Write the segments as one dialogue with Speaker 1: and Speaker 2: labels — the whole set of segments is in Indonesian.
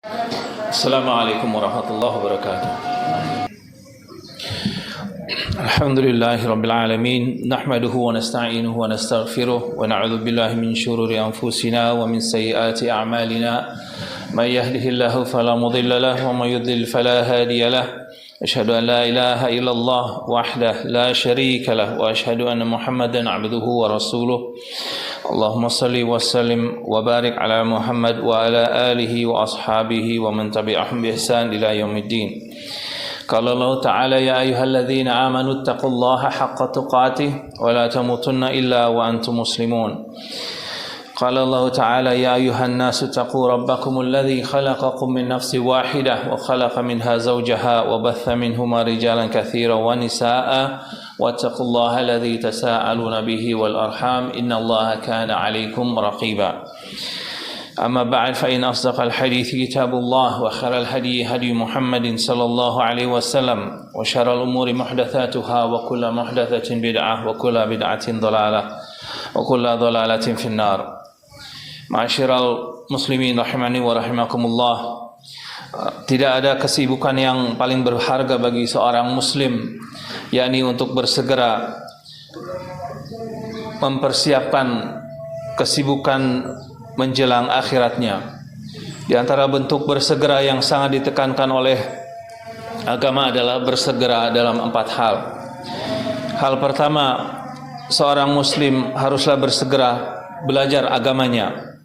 Speaker 1: Assalamualaikum warahmatullahi wabarakatuh. Alhamdulillahi rabbil alamin, nahmaduhu wa nasta'inuhu wa nastaghfiruh wa na'udzu billahi min shururi anfusina wa min sayyiati a'malina. May yahdihillahu fala mudilla lahu wa may yudlil fala hadiya lahu. Asyhadu an la ilaha illallah wahdahu la syarika lahu wa asyhadu anna Muhammadan 'abduhu wa rasuluh. Allahumma salli wa sallim wa barik ala Muhammad wa ala alihi wa ashabihi wa man tabi'ahum bi ihsan ila yaumiddin. Qala Allah Ta'ala ya ayyuhalladzina amanu taqullaha haqqa tuqatih wa la tamutunna illa wa antum muslimun. Qala Allah Ta'ala ya ayyuhan nasu taqu rabbakumul ladzi khalaqakum min nafsin wahidah wa khalaqa minha zawjaha wa batha minhuma rijalan katsiran wa nisaa'a wattaqullaha alladzi tasaaluna bihi wal arham innallaha kana 'alaikum raqiba. أما بعد فإن أصدق الحديث كتاب الله وخير الهدي هدي محمد صلى الله عليه وسلم وشر الأمور محدثاتها وكل محدثة بدعة وكل بدعة ضلالة وكل ضلالة في النار. Ma'asyiral muslimin rahimani wa rahimakumullah. Tidak ada kesibukan yang paling berharga bagi seorang muslim, yakni untuk bersegera mempersiapkan kesibukan menjelang akhiratnya. Di antara bentuk bersegera yang sangat ditekankan oleh agama adalah bersegera dalam 4 hal. Hal pertama, seorang muslim haruslah bersegera belajar agamanya.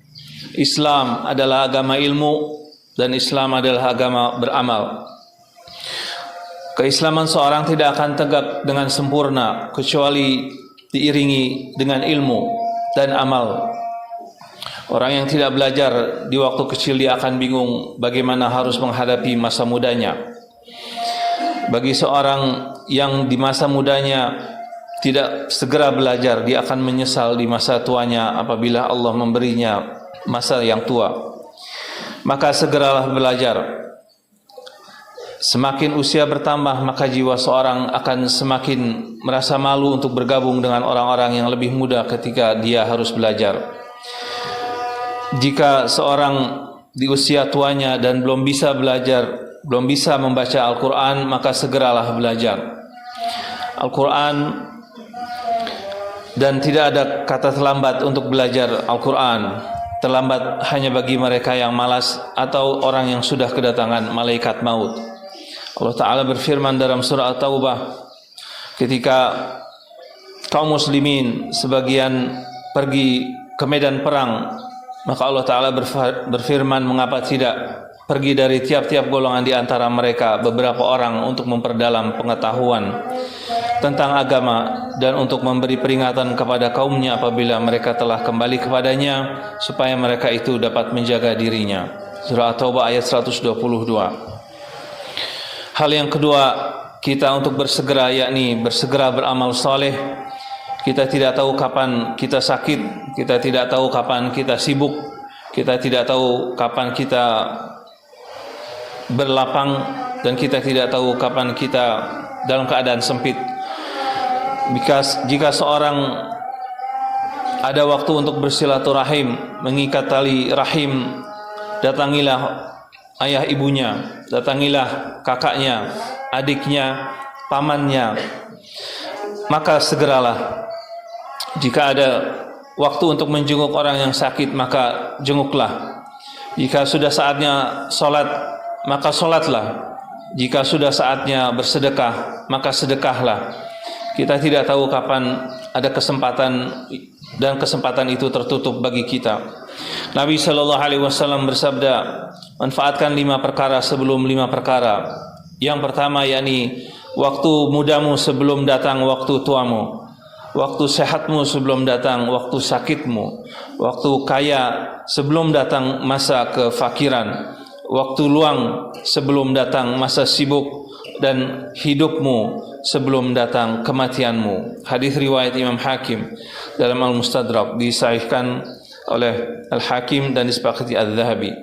Speaker 1: Islam adalah agama ilmu dan Islam adalah agama beramal. Keislaman seorang tidak akan tegak dengan sempurna kecuali diiringi dengan ilmu dan amal. Orang yang tidak belajar di waktu kecil dia akan bingung bagaimana harus menghadapi masa mudanya. Bagi seorang yang di masa mudanya tidak segera belajar, dia akan menyesal di masa tuanya apabila Allah memberinya masa yang tua. Maka segeralah belajar. Semakin usia bertambah, maka jiwa seorang akan semakin merasa malu untuk bergabung dengan orang-orang yang lebih muda ketika dia harus belajar. Jika seorang di usia tuanya dan belum bisa belajar, belum bisa membaca Al-Quran, maka segeralah belajar Al-Quran. Dan tidak ada kata terlambat untuk belajar Al-Quran. Terlambat hanya bagi mereka yang malas atau orang yang sudah kedatangan malaikat maut. Allah Ta'ala berfirman dalam surah At-Taubah, ketika kaum muslimin sebagian pergi ke medan perang, maka Allah Ta'ala berfirman, mengapa tidak pergi dari tiap-tiap golongan di antara mereka beberapa orang untuk memperdalam pengetahuan tentang agama dan untuk memberi peringatan kepada kaumnya apabila mereka telah kembali kepadanya, supaya mereka itu dapat menjaga dirinya. Surah At-Taubah ayat 122. Hal yang kedua, kita untuk bersegera, yakni bersegera beramal saleh. Kita tidak tahu kapan kita sakit, kita tidak tahu kapan kita sibuk, kita tidak tahu kapan kita berlapang, dan kita tidak tahu kapan kita dalam keadaan sempit. Jika seorang ada waktu untuk bersilaturahim, mengikat tali rahim, datangilah ayah ibunya, datangilah kakaknya, adiknya, pamannya, maka segeralah. Jika ada waktu untuk menjenguk orang yang sakit, maka jenguklah. Jika sudah saatnya sholat, maka sholatlah. Jika sudah saatnya bersedekah, maka sedekahlah. Kita tidak tahu kapan ada kesempatan dan kesempatan itu tertutup bagi kita. Nabi Shallallahu Alaihi Wasallam bersabda, manfaatkan 5 perkara sebelum 5 perkara. Yang pertama, yakni waktu mudamu sebelum datang waktu tuamu. Waktu sehatmu sebelum datang waktu sakitmu. Waktu kaya sebelum datang masa kefakiran. Waktu luang sebelum datang masa sibuk. Dan hidupmu sebelum datang kematianmu. Hadis riwayat Imam Hakim dalam Al-Mustadrak, disahihkan oleh Al-Hakim dan disepakati Al-Dhahabi.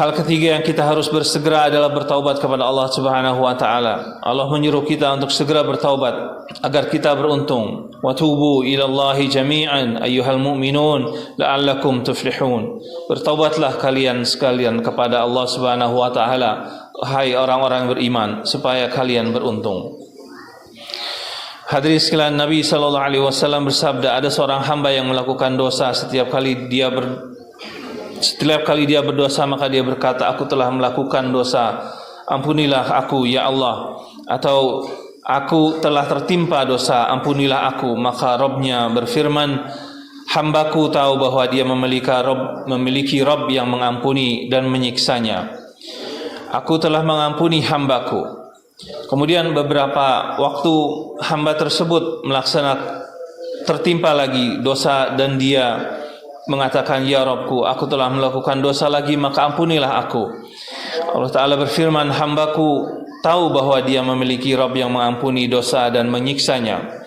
Speaker 1: Hal ketiga yang kita harus bersegera adalah bertaubat kepada Allah Subhanahu wa taala. Allah menyuruh kita untuk segera bertaubat agar kita beruntung. Wa tubu ila Allahi jami'an ayyuhal mu'minun la'allakum tuflihun. Bertaubatlah kalian sekalian kepada Allah Subhanahu wa taala, hai orang-orang beriman, supaya kalian beruntung. Hadirin sekalian, Nabi sallallahu alaihi wasallam bersabda, ada seorang hamba yang melakukan dosa, setiap kali dia berdosa maka dia berkata, aku telah melakukan dosa, ampunilah aku ya Allah, atau aku telah tertimpa dosa, ampunilah aku. Maka Rabb-Nya berfirman, hambaku tahu bahwa dia memiliki Rabb yang mengampuni dan menyiksanya. Aku telah mengampuni hambaku. Kemudian beberapa waktu hamba tersebut tertimpa lagi dosa dan dia mengatakan, ya Rabbku, aku telah melakukan dosa lagi, maka ampunilah aku. Allah Ta'ala berfirman, hambaku tahu bahwa dia memiliki Rabb yang mengampuni dosa dan menyiksanya.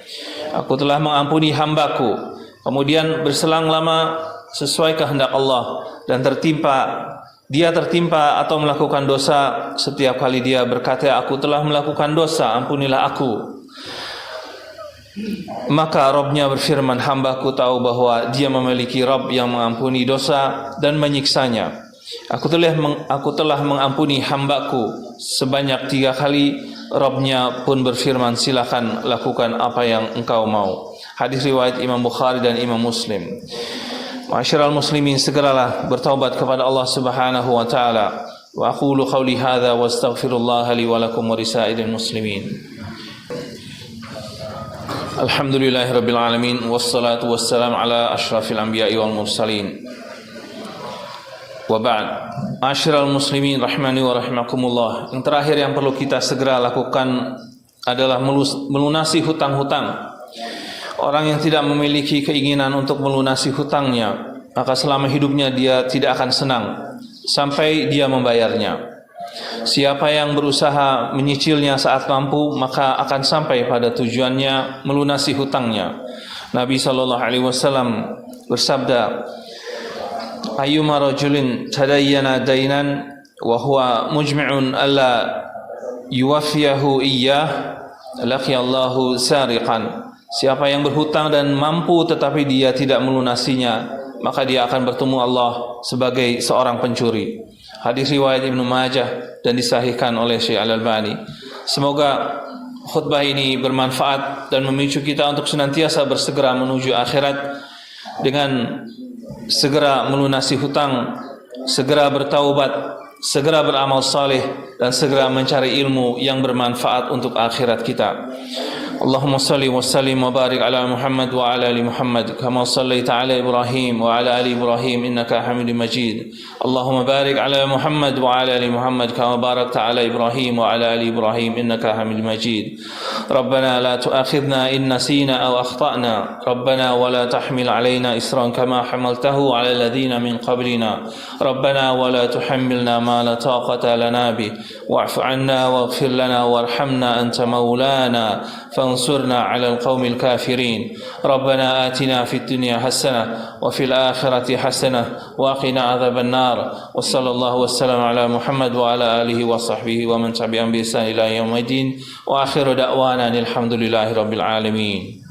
Speaker 1: Aku telah mengampuni hambaku. Kemudian berselang lama sesuai kehendak Allah dan dia tertimpa atau melakukan dosa. Setiap kali dia berkata, aku telah melakukan dosa, ampunilah aku. Maka Rabb-Nya berfirman, hambaku tahu bahwa dia memiliki Rabb yang mengampuni dosa dan menyiksanya. Aku telah mengampuni hambaku sebanyak 3 kali. Rabb-Nya pun berfirman, silakan lakukan apa yang engkau mau. Hadis riwayat Imam Bukhari dan Imam Muslim. Ma'asyiral muslimin, segeralah bertaubat kepada Allah Subhanahu wa taala. Wa aqulu qawli hadza wa astaghfirullah li wa lakum wa lisairil muslimin. Alhamdulillahirabbil alamin wassalatu wassalamu ala asyrafil anbiya'i wal mursalin. Wa ba'd. Ma'asyiral muslimin rahimani wa rahimakumullah. Yang terakhir yang perlu kita segera lakukan adalah melunasi hutang-hutang. Orang yang tidak memiliki keinginan untuk melunasi hutangnya, maka selama hidupnya dia tidak akan senang sampai dia membayarnya. Siapa yang berusaha menyicilnya saat mampu, maka akan sampai pada tujuannya, melunasi hutangnya. Nabi SAW bersabda, ayyuma rajulin tadayyana dainan wa huwa mujmi'un alla yuwaffiyahu iyyah laqiyallahu sariqan. Siapa yang berhutang dan mampu tetapi dia tidak melunasinya, maka dia akan bertemu Allah sebagai seorang pencuri. Hadis riwayat Ibnu Majah dan disahihkan oleh Syekh Al-Albani. Semoga khutbah ini bermanfaat dan memicu kita untuk senantiasa bersegera menuju akhirat dengan segera melunasi hutang, segera bertaubat, segera beramal saleh, dan segera mencari ilmu yang bermanfaat untuk akhirat kita. Allahumma salli wa sallim wa barik ala Muhammad wa ala ali Muhammad kama sallaita ala Ibrahim wa ala ali Ibrahim innaka Hamidum Majid. Allahumma barik ala Muhammad wa ala ali Muhammad kama barakta ala Ibrahim wa ala ali Ibrahim innaka Hamidum Majid. Rabbana la tu'akhidhna in nasina aw akhtana. Rabbana wa la tahmil alaina isran kama hamaltahu ala alladhina min qablina. Rabbana wa la tuhammilna ma la taqata lana bih. Wa'fu 'anna waghfir lana warhamna anta maulana فانصرنا على القوم الكافرين. ربنا آتنا في الدنيا حسنة وفي الآخرة حسنة وقنا عذاب النار. وصلى الله وسلم على محمد وعلى آله وصحبه ومن تبعهم بإحسان إلى يوم الدين. وآخر دعوانا الحمد لله رب العالمين.